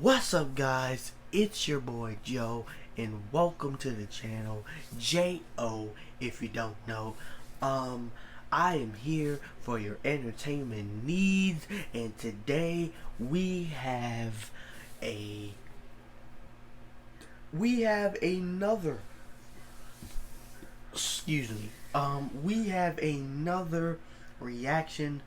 What's up, guys? It's your boy Joe, and welcome to the channel. J-O, if you don't know. I am here for your entertainment needs, and today we have another reaction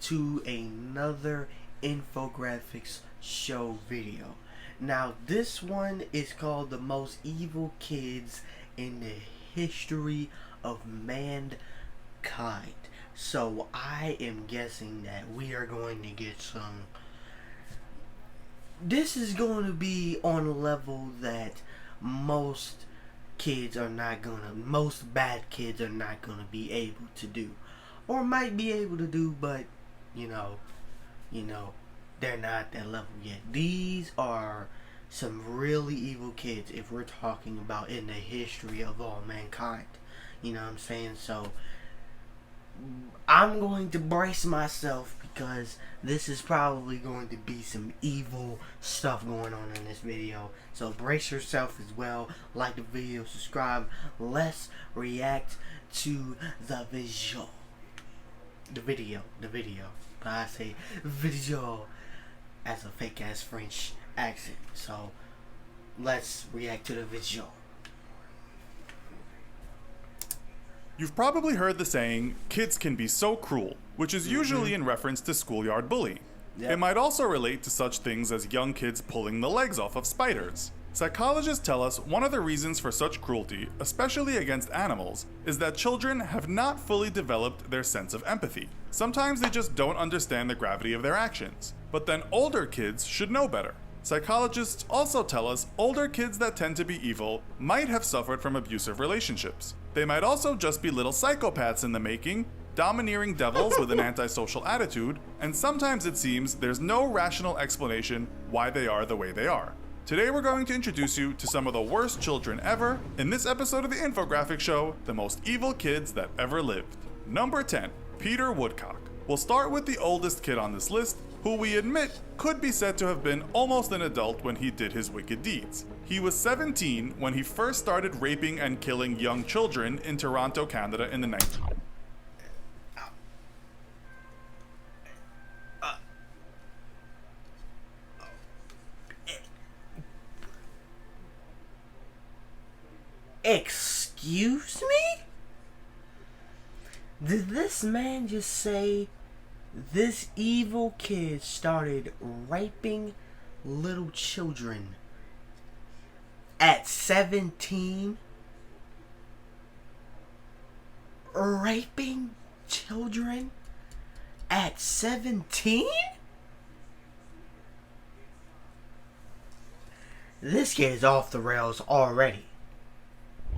to another infographics show video. Now this one is called The Most Evil Kids in the History of Mankind. So I am guessing that we are going to get some. This is going to be on a level that most bad kids are not gonna be able to do, or might be able to do, but you know, they're not at that level yet. These are some really evil kids if we're talking about in the history of all mankind. You know what I'm saying? So I'm going to brace myself because this is probably going to be some evil stuff going on in this video. So brace yourself as well. Like the video, subscribe. Let's react to the visual. The video. But I say video as a fake ass French accent. So let's react to the visual. You've probably heard the saying, kids can be so cruel, which is usually in reference to schoolyard bullying. Yep. It might also relate to such things as young kids pulling the legs off of spiders. Psychologists tell us one of the reasons for such cruelty, especially against animals, is that children have not fully developed their sense of empathy. Sometimes they just don't understand the gravity of their actions. But then older kids should know better. Psychologists also tell us older kids that tend to be evil might have suffered from abusive relationships. They might also just be little psychopaths in the making, domineering devils with an antisocial attitude, and sometimes it seems there's no rational explanation why they are the way they are. Today we're going to introduce you to some of the worst children ever in this episode of the infographic show, The Most Evil Kids That Ever Lived. Number 10, Peter Woodcock. We'll start with the oldest kid on this list, who we admit could be said to have been almost an adult when he did his wicked deeds. He was 17 when he first started raping and killing young children in Toronto, Canada in the 19... Excuse me? Did this man just say this evil kid started raping little children at 17? Raping children at 17? This kid is off the rails already.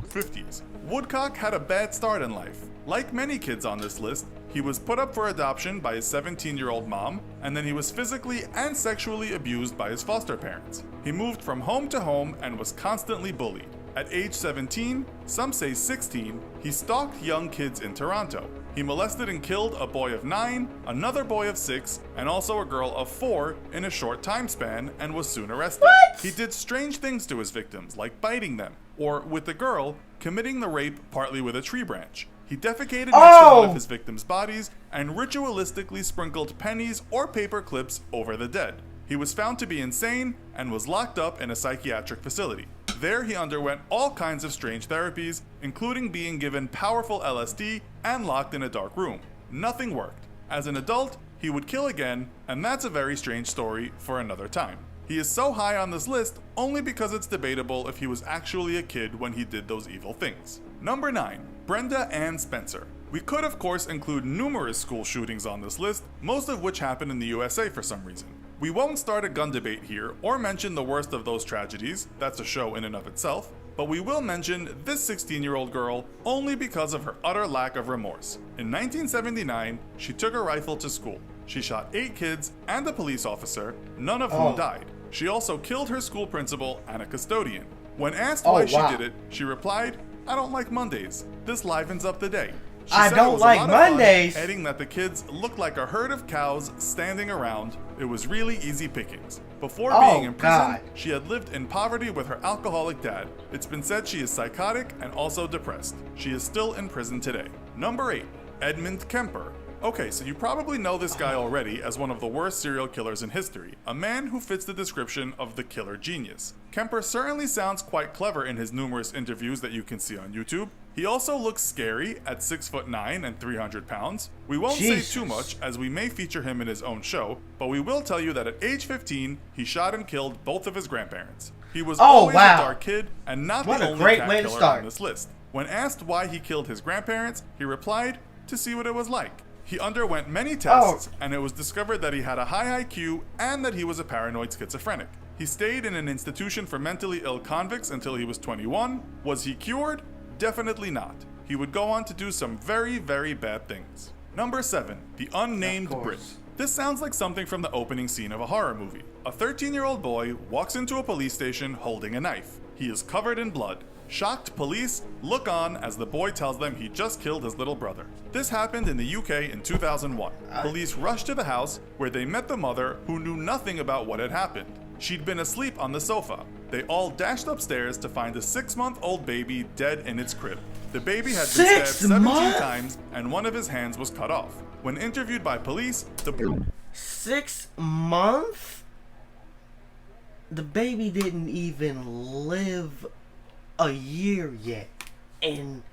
50s. Woodcock had a bad start in life. Like many kids on this list, he was put up for adoption by his 17-year-old mom, and then he was physically and sexually abused by his foster parents. He moved from home to home and was constantly bullied. At age 17, some say 16, he stalked young kids in Toronto. He molested and killed a boy of 9, another boy of 6, and also a girl of 4 in a short time span, and was soon arrested. What? He did strange things to his victims, like biting them, or with the girl, committing the rape partly with a tree branch. He defecated next to one of his victims' bodies and ritualistically sprinkled pennies or paper clips over the dead. He was found to be insane and was locked up in a psychiatric facility. There he underwent all kinds of strange therapies, including being given powerful LSD and locked in a dark room. Nothing worked. As an adult, he would kill again, and that's a very strange story for another time. He is so high on this list only because it's debatable if he was actually a kid when he did those evil things. Number 9, Brenda Ann Spencer. We could of course include numerous school shootings on this list, most of which happened in the USA for some reason. We won't start a gun debate here or mention the worst of those tragedies, that's a show in and of itself, but we will mention this 16-year-old girl only because of her utter lack of remorse. In 1979, she took a rifle to school. She shot 8 kids and a police officer, none of whom died. She also killed her school principal and a custodian. When asked why she did it, she replied, "I don't like Mondays. This livens up the day." She I said don't it was like a lot of fun, Mondays. adding that the kids looked like a herd of cows standing around. It was really easy pickings. Before being in prison, God. she had lived in poverty with her alcoholic dad. It's been said she is psychotic and also depressed. She is still in prison today. Number 8. Edmund Kemper. Okay, so you probably know this guy already as one of the worst serial killers in history, a man who fits the description of the killer genius. Kemper certainly sounds quite clever in his numerous interviews that you can see on YouTube. He also looks scary at 6'9" and 300 pounds. We won't say too much as we may feature him in his own show, but we will tell you that at age 15, he shot and killed both of his grandparents. He was always a dark kid and not the only cat killer on this list. When asked why he killed his grandparents, he replied, to see what it was like. He underwent many tests, and it was discovered that he had a high IQ and that he was a paranoid schizophrenic. He stayed in an institution for mentally ill convicts until he was 21. Was he cured? Definitely not. He would go on to do some very, very bad things. Number 7. The Unnamed Brit. This sounds like something from the opening scene of a horror movie. A 13-year-old boy walks into a police station holding a knife. He is covered in blood. Shocked police look on as the boy tells them he just killed his little brother. This happened in the UK in 2001. Police rushed to the house where they met the mother who knew nothing about what had happened. She'd been asleep on the sofa. They all dashed upstairs to find a 6-month-old baby dead in its crib. The baby had been stabbed 17 times and one of his hands was cut off. When interviewed by police, 6 months? The baby didn't even live a year yet. And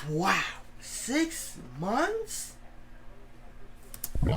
wow, 6 months?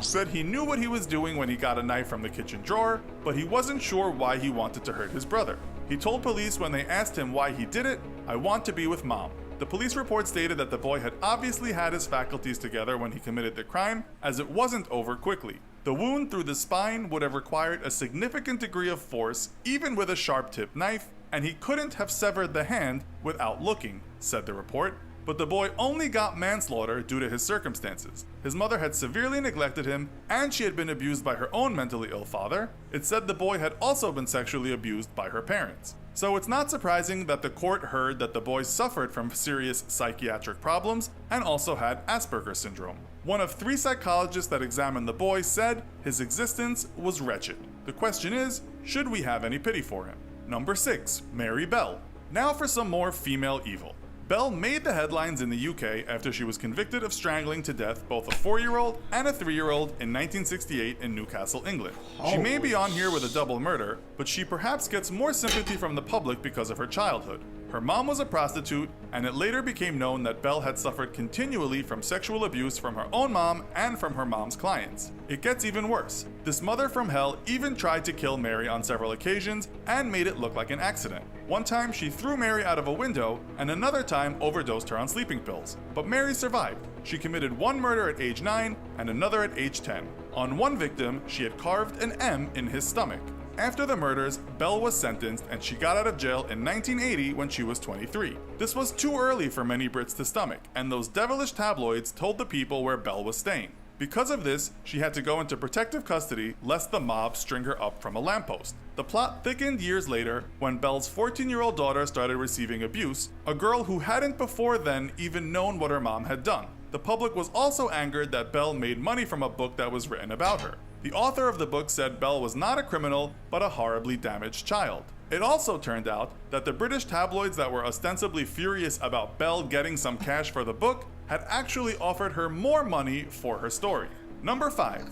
Said he knew what he was doing when he got a knife from the kitchen drawer, but he wasn't sure why he wanted to hurt his brother. He told police when they asked him why he did it, "I want to be with mom." The police report stated that the boy had obviously had his faculties together when he committed the crime, as it wasn't over quickly. The wound through the spine would have required a significant degree of force, even with a sharp-tipped knife, and he couldn't have severed the hand without looking, said the report. But the boy only got manslaughter due to his circumstances. His mother had severely neglected him, and she had been abused by her own mentally ill father. It said the boy had also been sexually abused by her parents. So it's not surprising that the court heard that the boy suffered from serious psychiatric problems and also had Asperger's syndrome. One of 3 psychologists that examined the boy said his existence was wretched. The question is, should we have any pity for him? Number 6. Mary Bell. Now for some more female evil. Bell made the headlines in the UK after she was convicted of strangling to death both a 4-year-old and a 3-year-old in 1968 in Newcastle, England. She may be on here with a double murder, but she perhaps gets more sympathy from the public because of her childhood. Her mom was a prostitute, and it later became known that Bell had suffered continually from sexual abuse from her own mom and from her mom's clients. It gets even worse. This mother from hell even tried to kill Mary on several occasions and made it look like an accident. One time she threw Mary out of a window, and another time overdosed her on sleeping pills. But Mary survived. She committed one murder at age 9 and another at age 10. On one victim, she had carved an M in his stomach. After the murders, Bell was sentenced and she got out of jail in 1980 when she was 23. This was too early for many Brits to stomach, and those devilish tabloids told the people where Bell was staying. Because of this, she had to go into protective custody lest the mob string her up from a lamppost. The plot thickened years later when Bell's 14-year-old daughter started receiving abuse, a girl who hadn't before then even known what her mom had done. The public was also angered that Bell made money from a book that was written about her. The author of the book said Bell was not a criminal, but a horribly damaged child. It also turned out that the British tabloids that were ostensibly furious about Bell getting some cash for the book had actually offered her more money for her story. Number 5.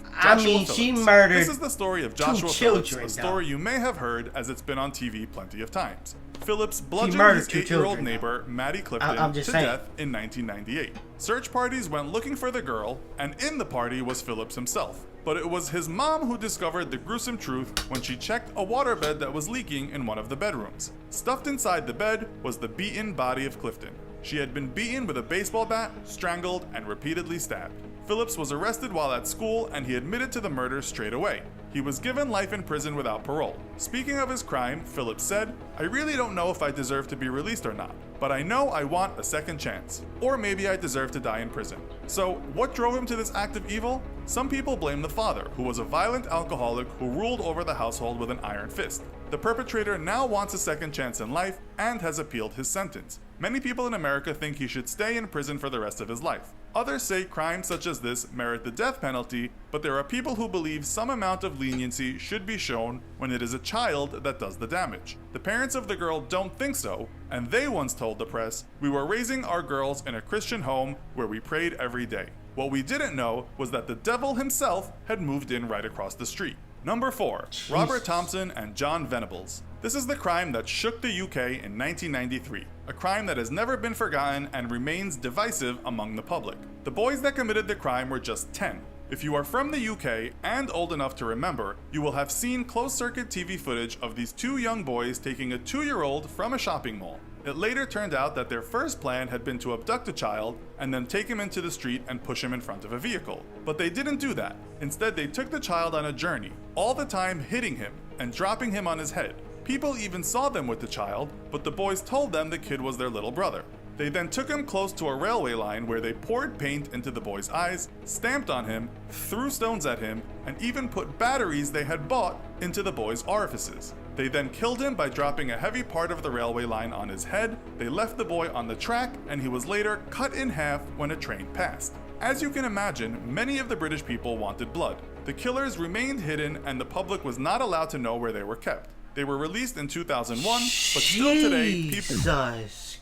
She murdered This is the story of Joshua Phillips, a story you may have heard as it's been on TV plenty of times. Phillips bludgeoned his 8-year-old neighbor, Maddie Clifton, to death in 1998. Search parties went looking for the girl, and in the party was Phillips himself. But it was his mom who discovered the gruesome truth when she checked a waterbed that was leaking in one of the bedrooms. Stuffed inside the bed was the beaten body of Clifton. She had been beaten with a baseball bat, strangled, and repeatedly stabbed. Phillips was arrested while at school and he admitted to the murder straight away. He was given life in prison without parole. Speaking of his crime, Phillips said, "I really don't know if I deserve to be released or not, but I know I want a second chance. Or maybe I deserve to die in prison." So, what drove him to this act of evil? Some people blame the father, who was a violent alcoholic who ruled over the household with an iron fist. The perpetrator now wants a second chance in life and has appealed his sentence. Many people in America think he should stay in prison for the rest of his life. Others say crimes such as this merit the death penalty, but there are people who believe some amount of leniency should be shown when it is a child that does the damage. The parents of the girl don't think so, and they once told the press, "We were raising our girls in a Christian home where we prayed every day." What we didn't know was that the devil himself had moved in right across the street. Number 4. Robert Thompson and John Venables. This is the crime that shook the UK in 1993, a crime that has never been forgotten and remains divisive among the public. The boys that committed the crime were just 10. If you are from the UK and old enough to remember, you will have seen closed-circuit TV footage of these two young boys taking a 2-year-old from a shopping mall. It later turned out that their first plan had been to abduct a child and then take him into the street and push him in front of a vehicle. But they didn't do that. Instead, they took the child on a journey, all the time hitting him and dropping him on his head. People even saw them with the child, but the boys told them the kid was their little brother. They then took him close to a railway line where they poured paint into the boy's eyes, stamped on him, threw stones at him, and even put batteries they had bought into the boy's orifices. They then killed him by dropping a heavy part of the railway line on his head. They left the boy on the track, and he was later cut in half when a train passed. As you can imagine, many of the British people wanted blood. The killers remained hidden, and the public was not allowed to know where they were kept. They were released in 2001, but still today, people... Jesus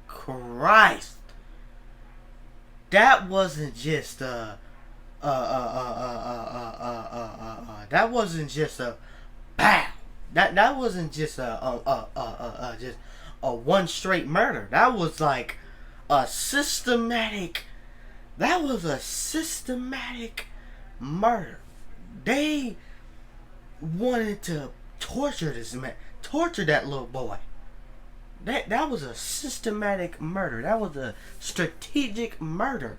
Christ. That wasn't just that wasn't just a pow. That wasn't just just a one straight murder. That was like a systematic. That was a systematic murder. They wanted to torture this man, torture that little boy. That was a systematic murder. That was a strategic murder.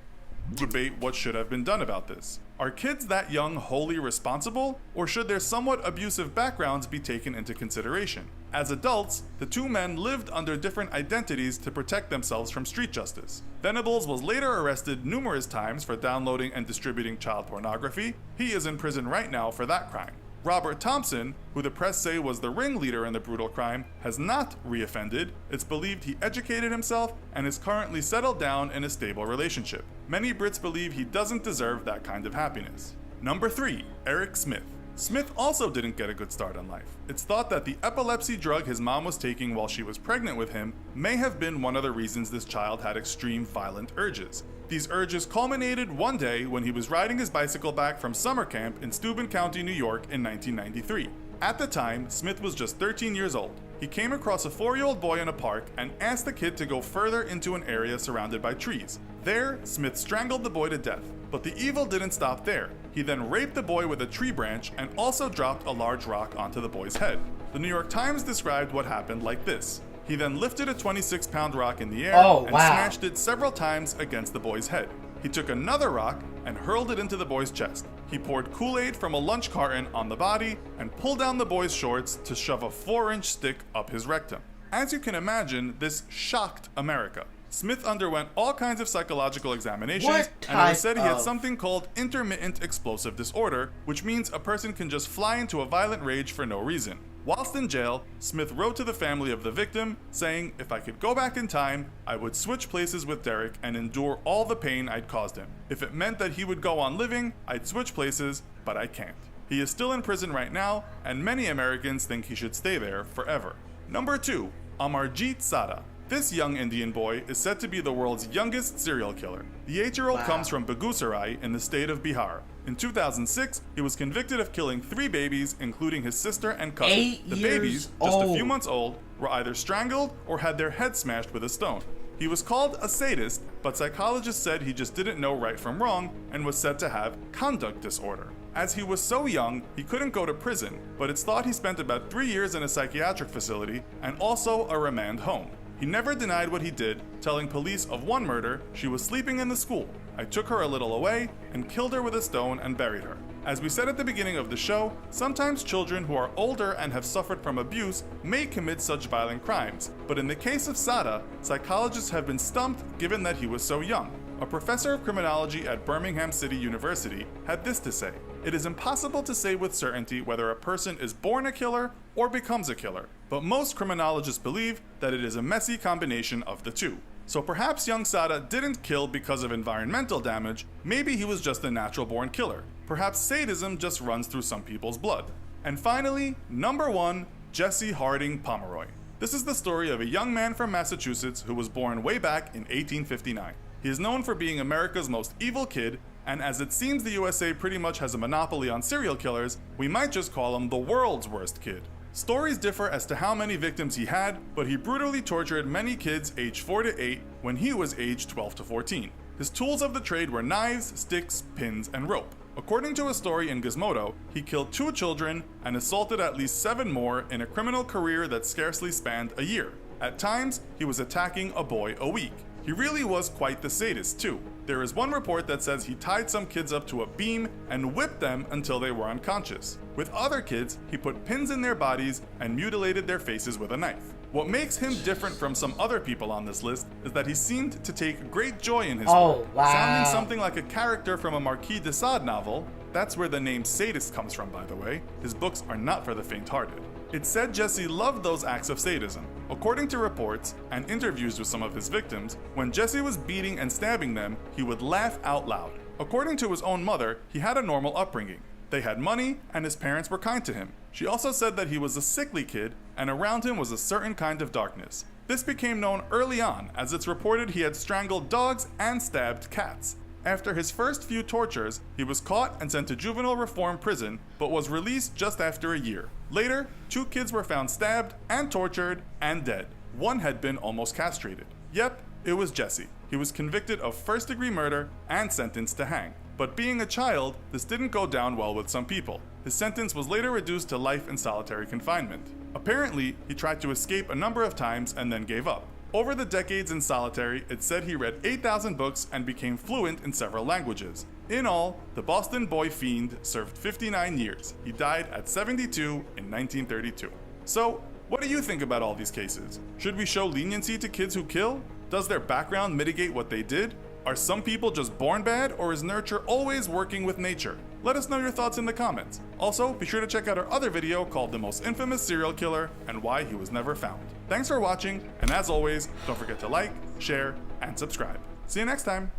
Debate what should have been done about this. Are kids that young wholly responsible, or should their somewhat abusive backgrounds be taken into consideration? As adults, the two men lived under different identities to protect themselves from street justice. Venables was later arrested numerous times for downloading and distributing child pornography. He is in prison right now for that crime. Robert Thompson, who the press say was the ringleader in the brutal crime, has not reoffended. It's believed he educated himself and is currently settled down in a stable relationship. Many Brits believe he doesn't deserve that kind of happiness. Number 3. Eric Smith. Smith also didn't get a good start in life. It's thought that the epilepsy drug his mom was taking while she was pregnant with him may have been one of the reasons this child had extreme violent urges. These urges culminated one day when he was riding his bicycle back from summer camp in Steuben County, New York in 1993. At the time, Smith was just 13 years old. He came across a 4-year-old boy in a park and asked the kid to go further into an area surrounded by trees. There, Smith strangled the boy to death. But the evil didn't stop there. He then raped the boy with a tree branch and also dropped a large rock onto the boy's head. The New York Times described what happened like this. He then lifted a 26-pound rock in the air and smashed it several times against the boy's head. He took another rock and hurled it into the boy's chest. He poured Kool-Aid from a lunch carton on the body and pulled down the boy's shorts to shove a 4-inch stick up his rectum. As you can imagine, this shocked America. Smith underwent all kinds of psychological examinations, and it was said he had something called intermittent explosive disorder, which means a person can just fly into a violent rage for no reason. Whilst in jail, Smith wrote to the family of the victim, saying, "If I could go back in time, I would switch places with Derek and endure all the pain I'd caused him. If it meant that he would go on living, I'd switch places, but I can't." He is still in prison right now, and many Americans think he should stay there forever. Number 2. Amarjeet Sada. This young Indian boy is said to be the world's youngest serial killer. The 8-year-old comes from Begusarai in the state of Bihar. In 2006, he was convicted of killing 3 babies, including his sister and cousin. 8 the years babies, just old. a few months old, were either strangled or had their heads smashed with a stone. He was called a sadist, but psychologists said he just didn't know right from wrong and was said to have conduct disorder. As he was so young, he couldn't go to prison, but it's thought he spent about 3 years in a psychiatric facility and also a remand home. He never denied what he did, telling police of one murder, "She was sleeping in the school. I took her a little away and killed her with a stone and buried her." As we said at the beginning of the show, sometimes children who are older and have suffered from abuse may commit such violent crimes, but in the case of Sada, psychologists have been stumped given that he was so young. A professor of criminology at Birmingham City University had this to say: "It is impossible to say with certainty whether a person is born a killer or becomes a killer. but most criminologists believe that it is a messy combination of the two. So perhaps young Sada didn't kill because of environmental damage, maybe he was just a natural-born killer. Perhaps sadism just runs through some people's blood. And finally, number 1, Jesse Harding Pomeroy. This is the story of a young man from Massachusetts who was born way back in 1859. He is known for being America's most evil kid, and as it seems the USA pretty much has a monopoly on serial killers, we might just call him the world's worst kid. Stories differ as to how many victims he had, but he brutally tortured many kids aged 4 to 8 when he was aged 12 to 14. His tools of the trade were knives, sticks, pins, and rope. According to a story in Gizmodo, he killed 2 children and assaulted at least 7 more in a criminal career that scarcely spanned a year. At times, he was attacking a boy a week. He really was quite the sadist too. There is one report that says he tied some kids up to a beam and whipped them until they were unconscious. With other kids, he put pins in their bodies and mutilated their faces with a knife. What makes him different from some other people on this list is that he seemed to take great joy in his work, sounding something like a character from a Marquis de Sade novel. That's where the name sadist comes from, by the way. His books are not for the faint-hearted. It's said Jesse loved those acts of sadism. According to reports and interviews with some of his victims, when Jesse was beating and stabbing them, he would laugh out loud. According to his own mother, he had a normal upbringing. They had money, and his parents were kind to him. She also said that he was a sickly kid, and around him was a certain kind of darkness. This became known early on, as it's reported he had strangled dogs and stabbed cats. After his first few tortures, he was caught and sent to juvenile reform prison, but was released just after a year. Later, 2 kids were found stabbed and tortured and dead. One had been almost castrated. Yep, it was Jesse. He was convicted of first-degree murder and sentenced to hang. But being a child, this didn't go down well with some people. His sentence was later reduced to life in solitary confinement. Apparently, he tried to escape a number of times and then gave up. Over the decades in solitary, it said he read 8,000 books and became fluent in several languages. In all, the Boston boy fiend served 59 years. He died at 72 in 1932. So, what do you think about all these cases? Should we show leniency to kids who kill? Does their background mitigate what they did? Are some people just born bad, or is nurture always working with nature? Let us know your thoughts in the comments. Also, be sure to check out our other video called The Most Infamous Serial Killer and Why He Was Never Found. Thanks for watching, and as always, don't forget to like, share, and subscribe. See you next time.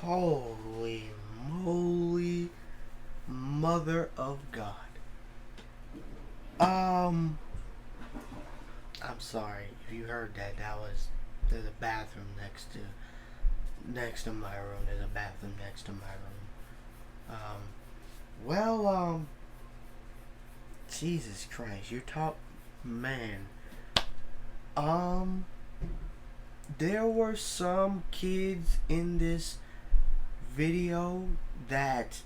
Holy moly, mother of God. I'm sorry if you heard that. There's a bathroom next to my room. There's a bathroom next to my room. Jesus Christ, you're man. There were some kids in this video that,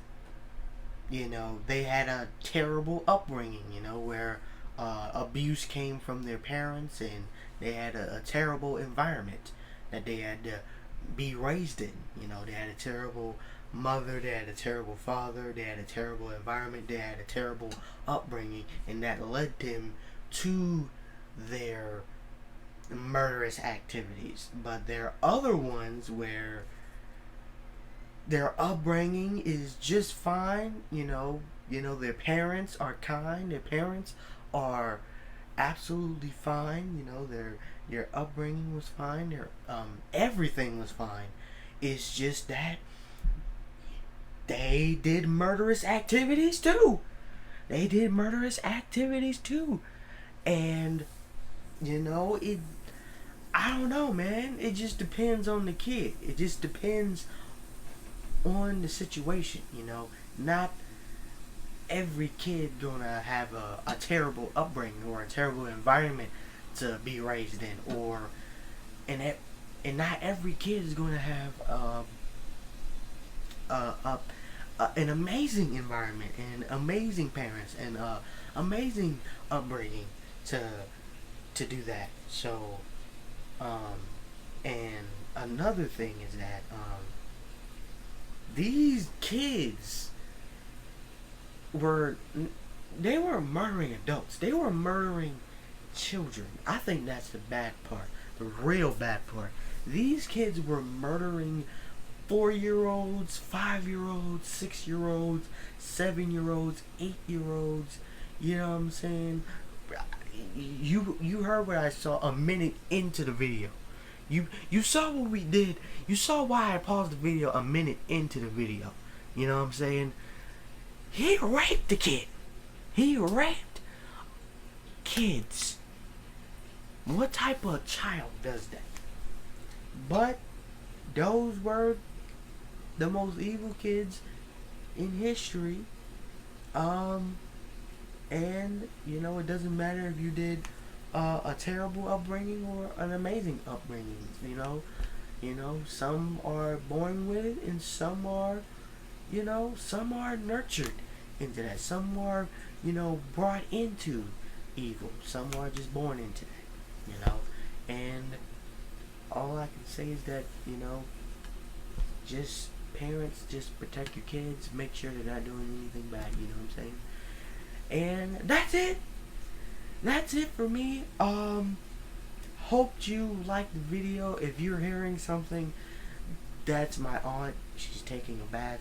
they had a terrible upbringing, where abuse came from their parents, and they had a terrible environment that they had to be raised in. They had a terrible mother, they had a terrible father, they had a terrible environment, they had a terrible upbringing, and that led them to their murderous activities. But there are other ones where their upbringing is just fine. Their parents are kind, their parents are absolutely fine. Their upbringing was fine, their everything was fine. It's just that they did murderous activities too. And I don't know, man. It just depends on the kid. It just depends on the situation. Not every kid gonna have a terrible upbringing or a terrible environment to be raised in, and not every kid is gonna have an amazing environment and amazing parents and amazing upbringing to do that. So, and another thing is that these kids were murdering adults. They were murdering children. I think that's the bad part. real bad part. These kids were murdering 4-year-olds, 5-year-olds, 6-year-olds, 7-year-olds, 8-year-olds. You know what I'm saying? You heard what I saw a minute into the video. You saw what we did. You saw why I paused the video a minute into the video. You know what I'm saying? He raped the kid. He raped kids. What type of child does that? But those were the most evil kids in history. And you know, it doesn't matter if you did a terrible upbringing or an amazing upbringing. You know, some are born with it, and some are, some are nurtured into that. Some are, brought into evil. Some are just born into that. And all I can say is that, just parents, just protect your kids, make sure they're not doing anything bad. You know what I'm saying? And that's it. That's it for me. Hope you liked the video. If you're hearing something, that's my aunt. She's taking a bath.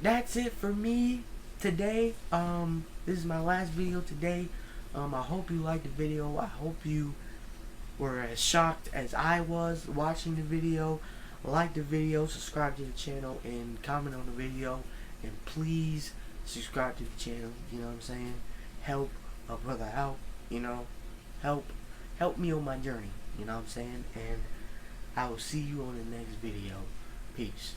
That's it for me today. This is my last video today. I hope you liked the video. I hope you were as shocked as I was watching the video. Like the video, subscribe to the channel, and comment on the video. And please subscribe to the channel. You know what I'm saying? Help a brother out. Help me on my journey. You know what I'm saying? And I will see you on the next video. Peace.